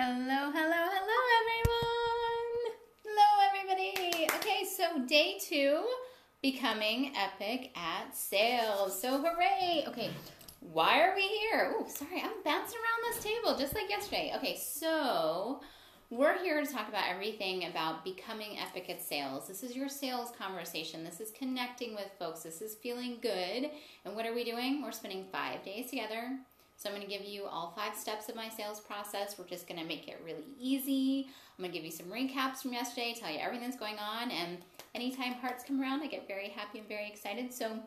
Hello, hello, hello, everyone. Hello, everybody. Okay, so day 2, becoming epic at sales. So hooray. Okay, why are we here? Oh, sorry, I'm bouncing around this table just like yesterday. Okay, so we're here to talk about everything about becoming epic at sales. This is your sales conversation. This is connecting with folks. This is feeling good. And what are we doing? We're spending 5 days together. So I'm going to give you all 5 steps of my sales process. We're just going to make it really easy. I'm going to give you some recaps from yesterday, tell you everything that's going on, and anytime hearts come around, I get very happy and very excited. So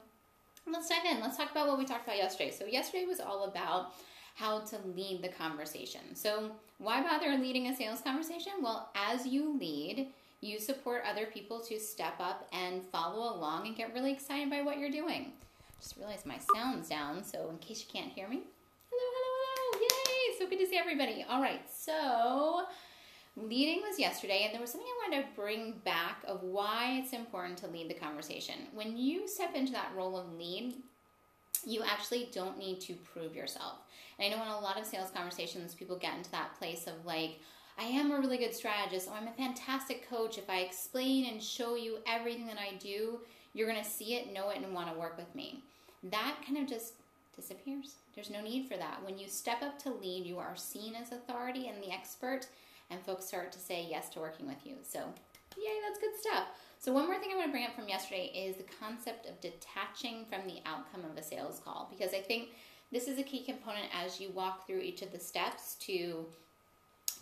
let's dive in. Let's talk about what we talked about yesterday. So yesterday was all about how to lead the conversation. So why bother leading a sales conversation? Well, as you lead, you support other people to step up and follow along and get really excited by what you're doing. Just realized my sound's down, so in case you can't hear me, hello, yay, so good to see everybody. All right, so leading was yesterday, and there was something I wanted to bring back of why it's important to lead the conversation. When you step into that role of lead, you actually don't need to prove yourself. And I know in a lot of sales conversations, people get into that place of like, I am a really good strategist, or I'm a fantastic coach. If I explain and show you everything that I do, you're going to see it, know it, and want to work with me. That kind of just disappears. There's no need for that. When you step up to lead, you are seen as authority and the expert, and folks start to say yes to working with you. So, yay, that's good stuff. So one more thing I want to bring up from yesterday is the concept of detaching from the outcome of a sales call, because I think this is a key component as you walk through each of the steps to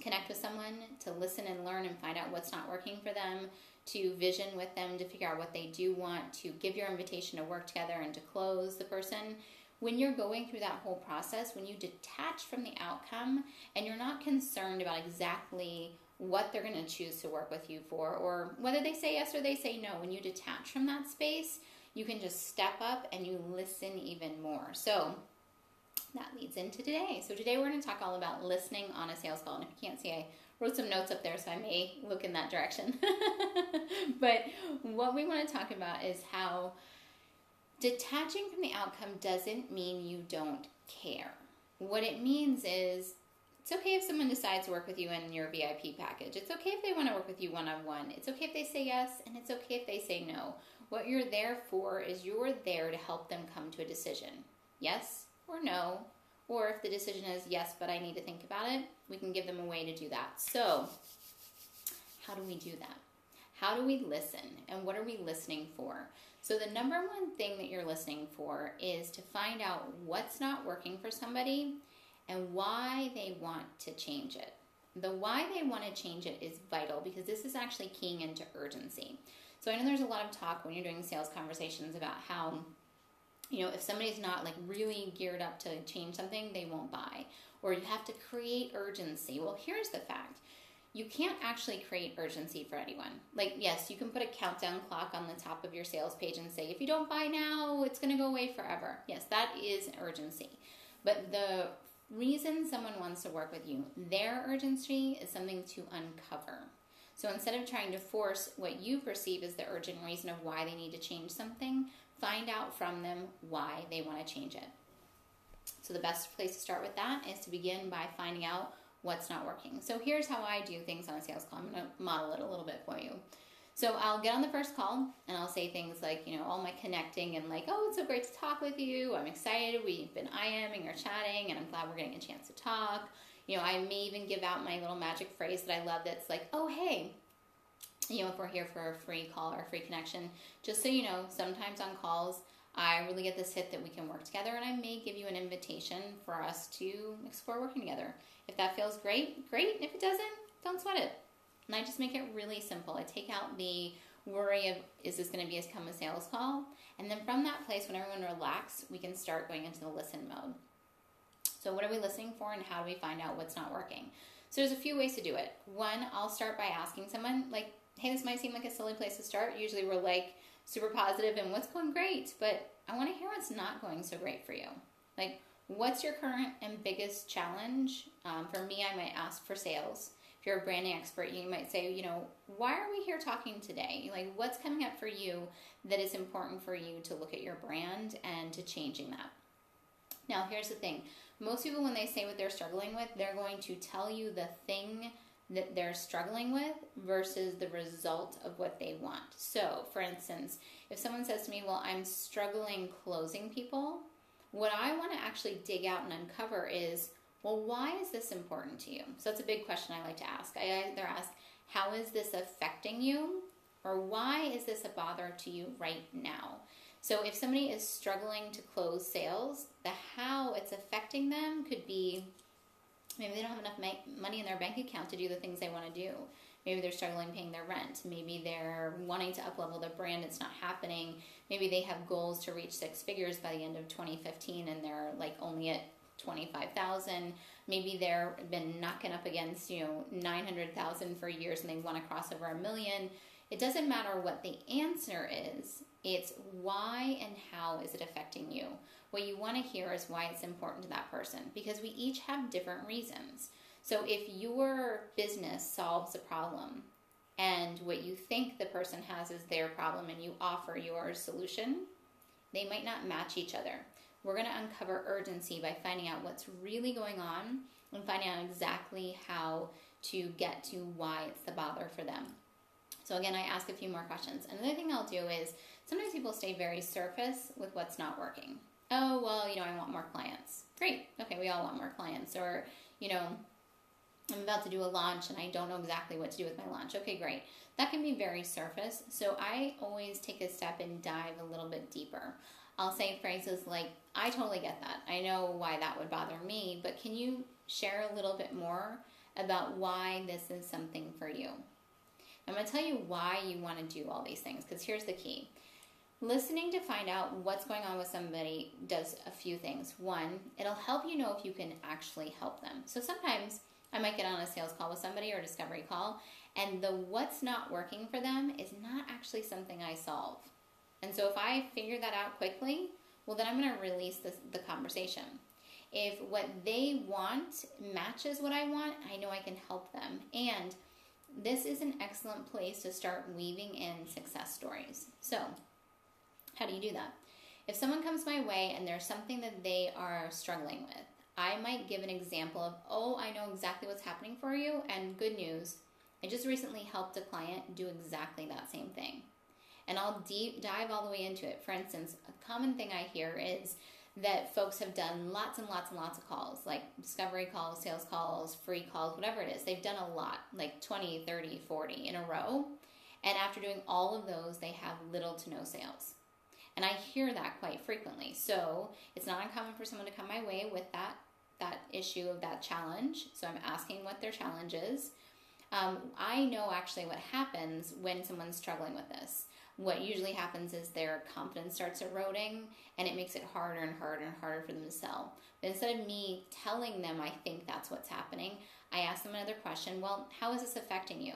connect with someone, to listen and learn and find out what's not working for them, to vision with them, to figure out what they do want, to give your invitation to work together and to close the person. When you're going through that whole process, when you detach from the outcome and you're not concerned about exactly what they're going to choose to work with you for, or whether they say yes or they say no, when you detach from that space, you can just step up and you listen even more. So that leads into today. So today we're going to talk all about listening on a sales call. And if you can't see, I wrote some notes up there, so I may look in that direction. But what we want to talk about is how detaching from the outcome doesn't mean you don't care. What it means is it's okay if someone decides to work with you in your VIP package. It's okay if they want to work with you one-on-one. It's okay if they say yes, and it's okay if they say no. What you're there for is you're there to help them come to a decision. Yes or no. Or if the decision is yes, but I need to think about it, we can give them a way to do that. So how do we do that? How do we listen? And what are we listening for? So the number one thing that you're listening for is to find out what's not working for somebody and why they want to change it. The why they want to change it is vital, because this is actually keying into urgency. So I know there's a lot of talk when you're doing sales conversations about how, if somebody's not like really geared up to change something, they won't buy. Or you have to create urgency. Well, here's the fact. You can't actually create urgency for anyone. Like, yes, you can put a countdown clock on the top of your sales page and say, if you don't buy now, it's going to go away forever. Yes, that is urgency. But the reason someone wants to work with you, their urgency is something to uncover. So instead of trying to force what you perceive as the urgent reason of why they need to change something, find out from them why they want to change it. So the best place to start with that is to begin by finding out what's not working. So here's how I do things on a sales call. I'm going to model it a little bit for you. So I'll get on the first call and I'll say things like, all my connecting and like, oh, it's so great to talk with you. I'm excited. We've been IMing or chatting, and I'm glad we're getting a chance to talk. I may even give out my little magic phrase that I love that's like, oh, hey, if we're here for a free call or a free connection, just so you know, sometimes on calls, I really get this hit that we can work together, and I may give you an invitation for us to explore working together. If that feels great, great. If it doesn't, don't sweat it. And I just make it really simple. I take out the worry of, is this going to become a sales call? And then from that place, when everyone relaxes, we can start going into the listen mode. So what are we listening for, and how do we find out what's not working? So there's a few ways to do it. One, I'll start by asking someone, like, hey, this might seem like a silly place to start. Usually we're like super positive and what's going great, but I want to hear what's not going so great for you. Like, what's your current and biggest challenge? For me, I might ask for sales. If you're a branding expert, you might say, why are we here talking today? Like, what's coming up for you that is important for you to look at your brand and to changing that? Now, here's the thing. Most people, when they say what they're struggling with, they're going to tell you the thing that they're struggling with versus the result of what they want. So, for instance, if someone says to me, well, I'm struggling closing people, what I want to actually dig out and uncover is, well, why is this important to you? So that's a big question I like to ask. I either ask, how is this affecting you? Or why is this a bother to you right now? So if somebody is struggling to close sales, the how it's affecting them could be, maybe they don't have enough money in their bank account to do the things they want to do. Maybe they're struggling paying their rent. Maybe they're wanting to up-level their brand. It's not happening. Maybe they have goals to reach 6 figures by the end of 2015 and they're like only at 25,000. Maybe they've been knocking up against 900,000 for years and they want to cross over 1 million. It doesn't matter what the answer is. It's why and how is it affecting you. What you want to hear is why it's important to that person, because we each have different reasons. So if your business solves a problem and what you think the person has is their problem and you offer your solution, they might not match each other. We're going to uncover urgency by finding out what's really going on and finding out exactly how to get to why it's the bother for them. So again, I ask a few more questions. Another thing I'll do is sometimes people stay very surface with what's not working. Oh, well, I want more clients. Great. Okay, we all want more clients. Or, I'm about to do a launch and I don't know exactly what to do with my launch. Okay, great. That can be very surface. So I always take a step and dive a little bit deeper. I'll say phrases like, I totally get that. I know why that would bother me, but can you share a little bit more about why this is something for you? I'm going to tell you why you want to do all these things, because here's the key. Listening to find out what's going on with somebody does a few things. One, it'll help you know if you can actually help them. So sometimes I might get on a sales call with somebody or a discovery call, and the what's not working for them is not actually something I solve. And so if I figure that out quickly, well, then I'm going to release the conversation. If what they want matches what I want, I know I can help them. And this is an excellent place to start weaving in success stories. So, how do you do that? If someone comes my way and there's something that they are struggling with, I might give an example of, oh, I know exactly what's happening for you, and good news, I just recently helped a client do exactly that same thing. And I'll deep dive all the way into it. For instance, a common thing I hear is that folks have done lots and lots and lots of calls, like discovery calls, sales calls, free calls, whatever it is. They've done a lot, like 20, 30, 40 in a row. And after doing all of those, they have little to no sales. And I hear that quite frequently. So it's not uncommon for someone to come my way with that issue of that challenge. So I'm asking what their challenge is. I know actually what happens when someone's struggling with this. What usually happens is their confidence starts eroding and it makes it harder and harder and harder for them to sell. But instead of me telling them I think that's what's happening, I ask them another question. Well, how is this affecting you?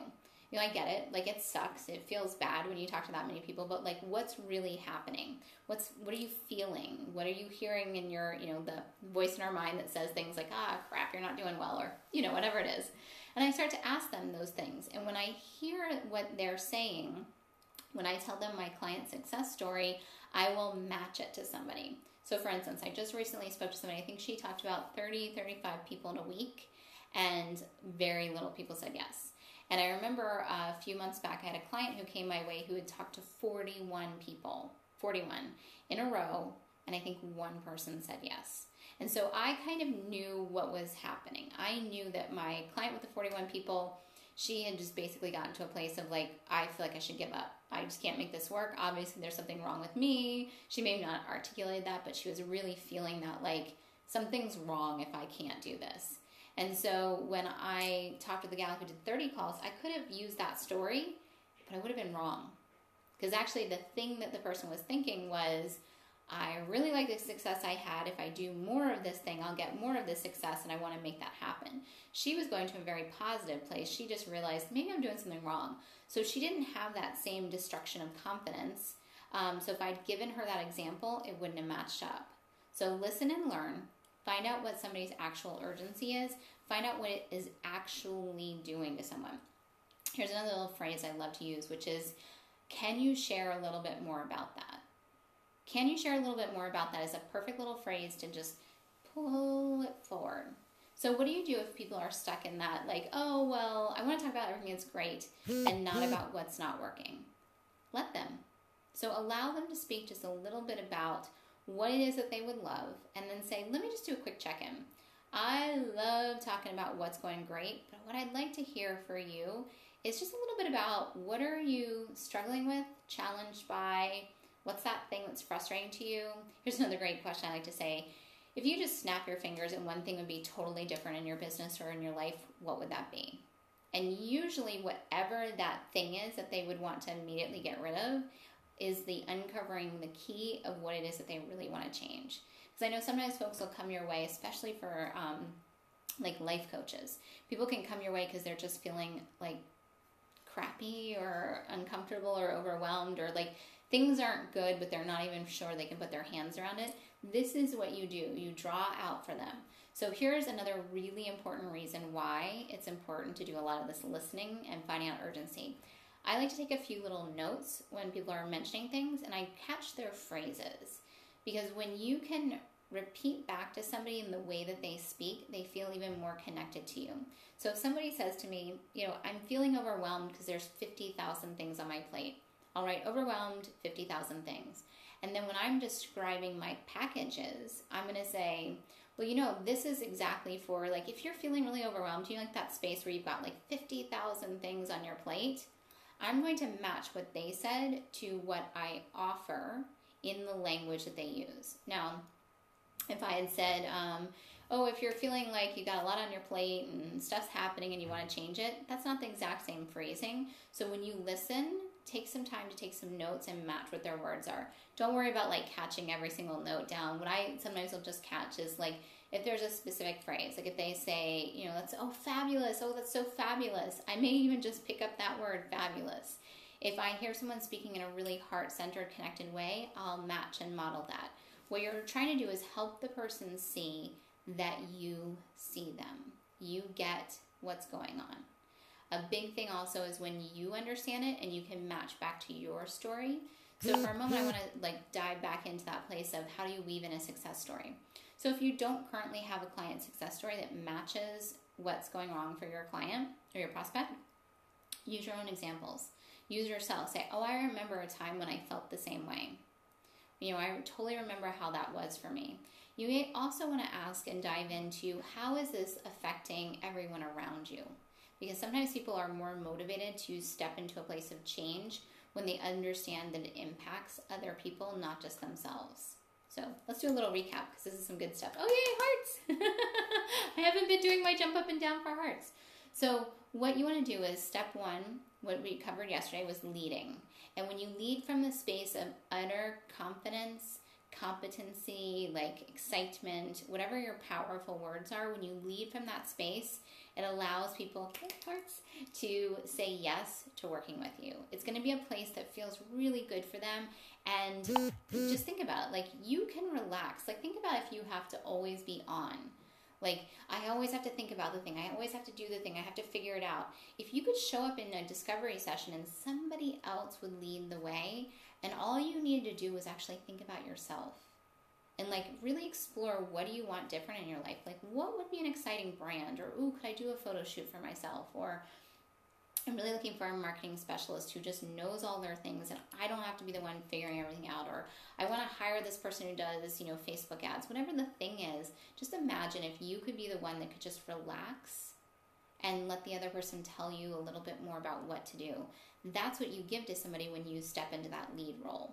I get it. Like, it sucks. It feels bad when you talk to that many people, but like, what's really happening? What are you feeling? What are you hearing in your, the voice in our mind that says things like, crap, you're not doing well, or, whatever it is. And I start to ask them those things. And when I hear what they're saying, when I tell them my client success story, I will match it to somebody. So for instance, I just recently spoke to somebody, I think she talked about 30, 35 people in a week, and very little people said yes. And I remember a few months back, I had a client who came my way who had talked to 41 people, 41 in a row, and I think one person said yes. And so I kind of knew what was happening. I knew that my client with the 41 people, she had just basically gotten to a place of like, I feel like I should give up. I just can't make this work. Obviously, there's something wrong with me. She may not articulate that, but she was really feeling that like, something's wrong if I can't do this. And so when I talked to the gal who did 30 calls, I could have used that story, but I would have been wrong. Because actually the thing that the person was thinking was, I really like the success I had. If I do more of this thing, I'll get more of this success, and I want to make that happen. She was going to a very positive place. She just realized, maybe I'm doing something wrong. So she didn't have that same destruction of confidence. So if I'd given her that example, it wouldn't have matched up. So listen and learn. Find out what somebody's actual urgency is. Find out what it is actually doing to someone. Here's another little phrase I love to use, which is, can you share a little bit more about that? Can you share a little bit more about that? Is a perfect little phrase to just pull it forward. So what do you do if people are stuck in that, like, oh, well, I want to talk about everything that's great and not about what's not working? Let them. So allow them to speak just a little bit about what it is that they would love, and then say, let me just do a quick check-in. I love talking about what's going great, but what I'd like to hear for you is just a little bit about what are you struggling with, challenged by, what's that thing that's frustrating to you? Here's another great question I like to say. If you just snap your fingers and one thing would be totally different in your business or in your life, what would that be? And usually whatever that thing is that they would want to immediately get rid of is the uncovering the key of what it is that they really want to change. Because I know sometimes folks will come your way, especially for like life coaches. People can come your way because they're just feeling like crappy or uncomfortable or overwhelmed, or like things aren't good, but they're not even sure they can put their hands around it. This is what you do. You draw out for them. So here's another really important reason why it's important to do a lot of this listening and finding out urgency. I like to take a few little notes when people are mentioning things, and I catch their phrases. Because when you can repeat back to somebody in the way that they speak, they feel even more connected to you. So if somebody says to me, I'm feeling overwhelmed because there's 50,000 things on my plate. All right, overwhelmed, 50,000 things. And then when I'm describing my packages, I'm going to say, well, this is exactly for, like, if you're feeling really overwhelmed, like that space where you've got like 50,000 things on your plate, I'm going to match what they said to what I offer in the language that they use. Now, if I had said, if you're feeling like you got a lot on your plate and stuff's happening and you want to change it, that's not the exact same phrasing. So when you listen, take some time to take some notes and match what their words are. Don't worry about like catching every single note down. What I sometimes will just catch is like, if there's a specific phrase, like if they say, that's, oh, fabulous. Oh, that's so fabulous. I may even just pick up that word, fabulous. If I hear someone speaking in a really heart-centered, connected way, I'll match and model that. What you're trying to do is help the person see that you see them. You get what's going on. A big thing also is when you understand it and you can match back to your story. So for a moment, I want to dive back into that place of how do you weave in a success story. So if you don't currently have a client success story that matches what's going wrong for your client or your prospect, use your own examples. Use yourself. Say, oh, I remember a time when I felt the same way. I totally remember how that was for me. You may also want to ask and dive into how is this affecting everyone around you? Because sometimes people are more motivated to step into a place of change when they understand that it impacts other people, not just themselves. So let's do a little recap because this is some good stuff. Oh, yay, hearts! I haven't been doing my jump up and down for hearts. So what you want to do is step one, what we covered yesterday was leading. And when you lead from the space of utter confidence, competency, like excitement, whatever your powerful words are, when you lead from that space, it allows people, hearts, to say yes to working with you. It's going to be a place that feels really good for them. And just think about it. Like, you can relax. Like, think about if you have to always be on. Like, I always have to think about the thing. I always have to do the thing. I have to figure it out. If you could show up in a discovery session and somebody else would lead the way, and all you needed to do was actually think about yourself and like really explore what do you want different in your life. Like, what would be an exciting brand? Or, ooh, could I do a photo shoot for myself? Or I'm really looking for a marketing specialist who just knows all their things and I don't have to be the one figuring everything out. Or I want to hire this person who does, Facebook ads. Whatever the thing is, just imagine if you could be the one that could just relax and let the other person tell you a little bit more about what to do. That's what you give to somebody when you step into that lead role.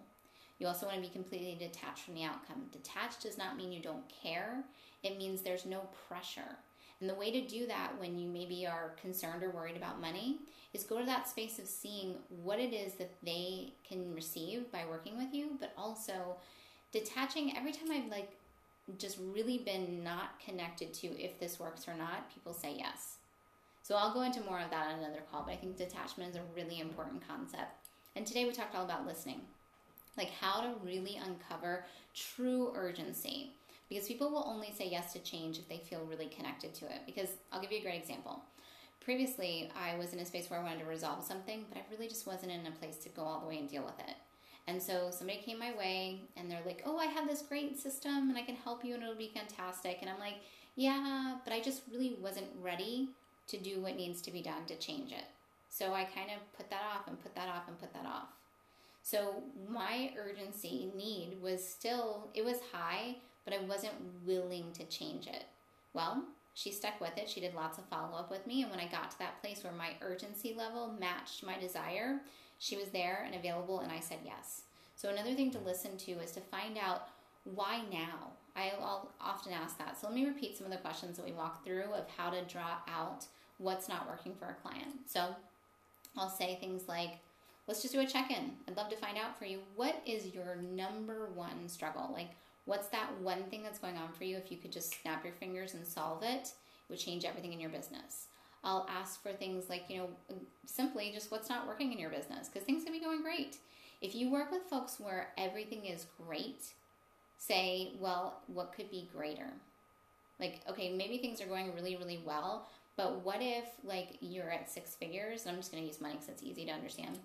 You also want to be completely detached from the outcome. Detached does not mean you don't care. It means there's no pressure. And the way to do that when you maybe are concerned or worried about money is go to that space of seeing what it is that they can receive by working with you, but also detaching. Every time I've just really been not connected to if this works or not, people say yes. So I'll go into more of that on another call, but I think detachment is a really important concept. And today we talked all about listening, like how to really uncover true urgency. Because people will only say yes to change if they feel really connected to it. Because I'll give you a great example. Previously, I was in a space where I wanted to resolve something, but I really just wasn't in a place to go all the way and deal with it. And so somebody came my way and they're like, oh, I have this great system and I can help you and it'll be fantastic. And I'm like, yeah, but I just really wasn't ready to do what needs to be done to change it. So I kind of put that off and put that off and put that off. So my urgency need was still, it was high, but I wasn't willing to change it. Well, she stuck with it. She did lots of follow-up with me. And when I got to that place where my urgency level matched my desire, she was there and available, and I said yes. So another thing to listen to is to find out why now. I'll often ask that. So let me repeat some of the questions that we walked through of how to draw out what's not working for a client. So I'll say things like, let's just do a check-in. I'd love to find out for you, what is your number one struggle? Like, what's that one thing that's going on for you? If you could just snap your fingers and solve it, it would change everything in your business. I'll ask for things like, simply just what's not working in your business, because things can be going great. If you work with folks where everything is great, say, well, what could be greater? Like, okay, maybe things are going really, really well, but what if, like, you're at 6 figures? And I'm just going to use money because it's easy to understand.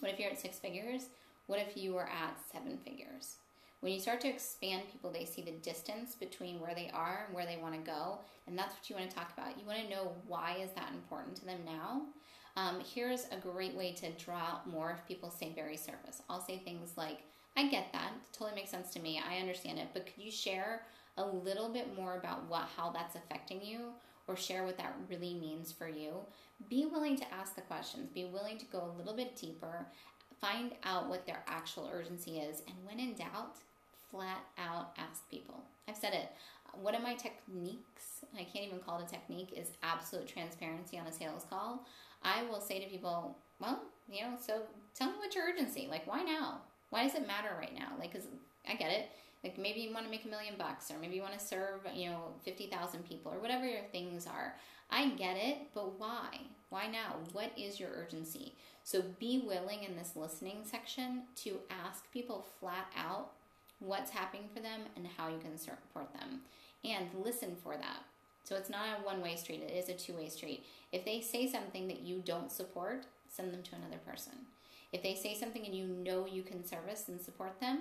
What if you're at 6 figures? What if you were at 7 figures? When you start to expand people, they see the distance between where they are and where they want to go, and that's what you want to talk about. You want to know, why is that important to them now? Here's a great way to draw out more if people say very surface. I'll say things like, I get that, it totally makes sense to me, I understand it, but could you share a little bit more about how that's affecting you, or share what that really means for you? Be willing to ask the questions, be willing to go a little bit deeper, find out what their actual urgency is, and when in doubt, flat out ask people. I've said it. One of my techniques, and I can't even call it a technique, is absolute transparency on a sales call. I will say to people, well, so tell me what's your urgency. Like, why now? Why does it matter right now? Like, because I get it. Like, maybe you want to make $1 million, or maybe you want to serve, 50,000 people, or whatever your things are. I get it, but why? Why now? What is your urgency? So be willing in this listening section to ask people flat out what's happening for them and how you can support them, and listen for that. So it's not a one-way street, it is a two-way street. If they say something that you don't support, send them to another person. If they say something and you can service and support them,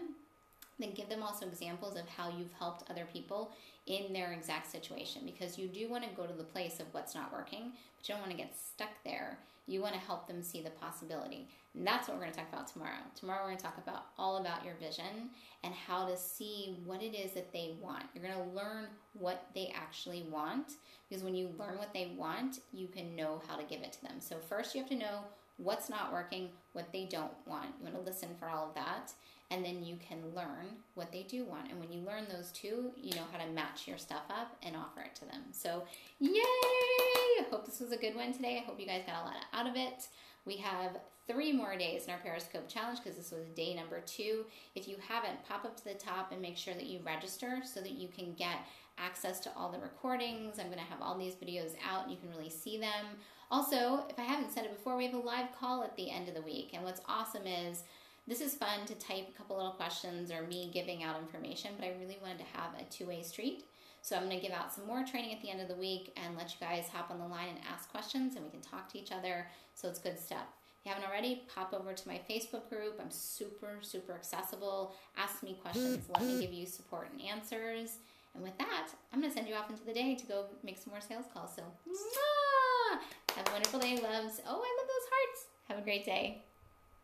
then give them also examples of how you've helped other people in their exact situation, because you do want to go to the place of what's not working, but you don't want to get stuck there. You want to help them see the possibility. And that's what we're going to talk about tomorrow. Tomorrow we're going to talk about all about your vision and how to see what it is that they want. You're going to learn what they actually want, because when you learn what they want, you can know how to give it to them. So first you have to know what's not working, what they don't want. You want to listen for all of that, and then you can learn what they do want. And when you learn those two, you know how to match your stuff up and offer it to them. So yay! I hope this was a good one today. I hope you guys got a lot out of it. We have 3 more days in our Periscope challenge, because this was day number 2. If you haven't, pop up to the top and make sure that you register so that you can get access to all the recordings. I'm going to have all these videos out and you can really see them. Also, if I haven't said it before, we have a live call at the end of the week. And what's awesome is, this is fun to type a couple little questions or me giving out information, but I really wanted to have a two-way street. So I'm going to give out some more training at the end of the week and let you guys hop on the line and ask questions, and we can talk to each other. So it's good stuff. If you haven't already, pop over to my Facebook group. I'm super, super accessible. Ask me questions. Let me give you support and answers. And with that, I'm going to send you off into the day to go make some more sales calls. So, mwah! Have a wonderful day, loves. Oh, I love those hearts. Have a great day.